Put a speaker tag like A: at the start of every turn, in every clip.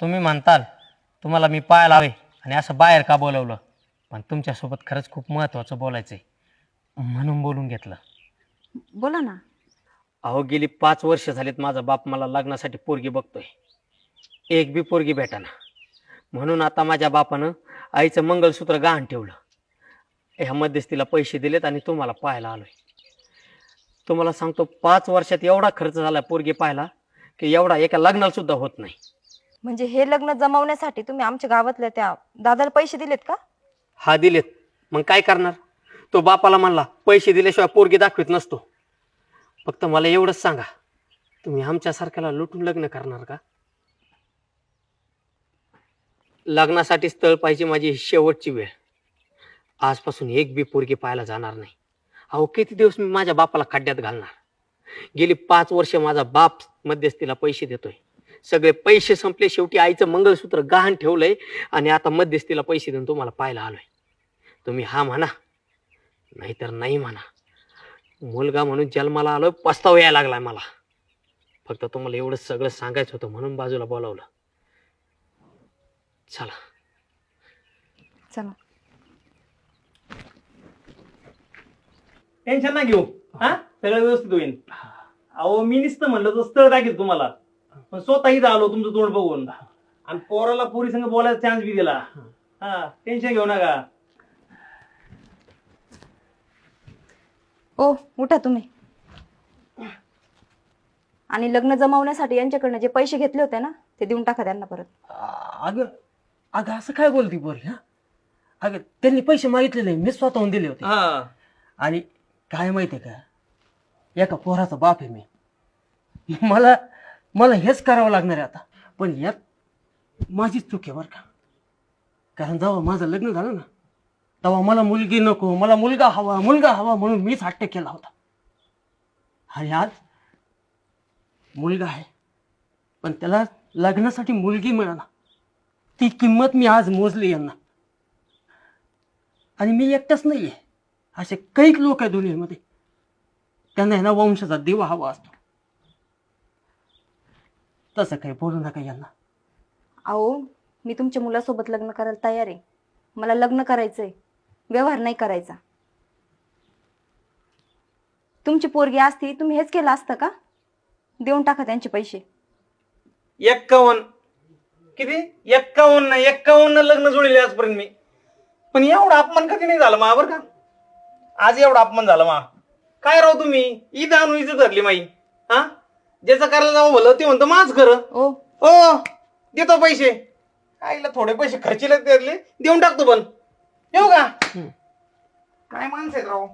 A: तुम्ही म्हणताल तुम्हाला मी पाहायला हवे आणि असं बाहेर का बोलवलं, पण तुमच्यासोबत खरंच खूप महत्त्वाचं बोलायचं आहे म्हणून बोलून घेतलं.
B: बोला ना.
A: अहो गेली 5 वर्ष झालीत माझा बाप मला लग्नासाठी पोरगी बघतोय, एक बी पोरगी भेटाना. म्हणून आता माझ्या बापानं आईचं मंगळसूत्र गहाण ठेवलं, ह्या मध्यस्थीला पैसे दिलेत आणि तुम्हाला पाहायला आलोय. तुम्हाला सांगतो 5 वर्षात एवढा खर्च झाला पोरगी पाहायला की एवढा एका लग्नाला सुद्धा होत नाही.
B: म्हणजे हे लग्न जमवण्यासाठी तुम्ही आमच्या गावातल्या त्या दादाला पैसे दिलेत का?
A: हा दिलेत, मग काय करणार. तो बापाला म्हणला पैसे दिल्याशिवाय पोरगी दाखवित नसतो. फक्त मला एवढंच सांगा, तुम्ही आमच्यासारख्याला लुटून लग्न करणार का? लग्नासाठी स्थळ पाहिजे माझी ही शेवटची वेळ. आजपासून एक बी पोरगी पाहायला जाणार नाही. अहो किती दिवस मी माझ्या बापाला खड्ड्यात घालणार. गेली 5 वर्ष माझा बाप मध्यस्थीला पैसे देतोय, सगळे पैसे संपले. शेवटी आईचं मंगळसूत्र गहाण ठेवलंय आणि आता मध्यस्थीला पैसे देऊन तुम्हाला पाहायला आलोय. तुम्ही हा म्हणा नाहीतर नाही म्हणा. मुलगा म्हणून जन्माला आलोय, पस्तावा यायला लागलाय मला. फक्त तुम्हाला एवढं सगळं सांगायचं होतं म्हणून बाजूला बोलावलं. चला.
B: चला.
C: टेन्शन ना घेऊ, हा सगळं व्यवस्थित होईल. अहो मी नुसतं म्हणलं तर स्थळ दाखवत तुम्हाला, पण स्वतःही आलो तुमचं तोंड बघून आणि पोराला पोरी संग बोलायचा चान्स बी दिला. हा टेन्शन घेऊ नका.
B: ओ उठा तुम्ही. आणि लग्न जमवण्यासाठी यांच्याकडनं जे पैसे घेतले होते ना ते देऊन टाका त्यांना परत.
D: अगं अगं असं काय बोलती पोरी? हा अगं त्यांनी पैसे मागितलेले, मी स्वतःहून दिले होते.
C: हा
D: आणि काय माहितीये का, एका पोराचा बाप आहे मी. मला मला हेच करावं लागणार आहे आता. पण यात माझीच चूक आहे बरं का. कारण जेव्हा माझं लग्न झालं ना तेव्हा मला मुलगी नको, मला मुलगा हवा म्हणून मीच हट्ट केला होता. आणि आज मुलगा आहे पण त्याला लग्नासाठी मुलगी मिळाला. ती किंमत मी आज मोजली यांना. आणि मी एकटाच नाहीये, असे काही लोक आहेत दुनियेमध्ये, त्यांना आहे ना वंशाचा दिवा हवा असतो. तसं काही बोलू नका यांना.
B: अहो मी तुमच्या मुलासोबत लग्न करायला तयार आहे. मला लग्न करायचंय, व्यवहार नाही करायचा. तुमची पोरगी असती तुम्ही हेच केलं असतं का? देऊन टाका त्यांचे पैसे.
C: 51 किती 51 लग्न जोडले आजपर्यंत मी, पण एवढा अपमान कधी नाही झाला मा बरं का. आज एवढा अपमान झाला मा. काय राव तुम्ही ईद आणून इज्जत धरली माई. हा ज्याचं करायला जावं भलं ते म्हणतं माझ खरं.
B: ओ
C: ओ देतो पैसे, आईला थोडे पैसे खर्चीला त्यातले देऊन टाकतो. पण येऊ का? काय माणसं आहेत राव.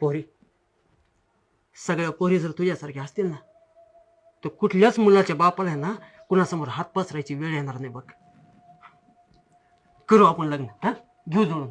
D: पोरी, सगळ्या पोरी जर तुझ्यासारख्या असतील ना तर कुठल्याच मुलाच्या बापाला आहे ना कुणासमोर हात पसरायची वेळ येणार नाही बघ. करू आपण लग्न, हा घेऊ जोडून.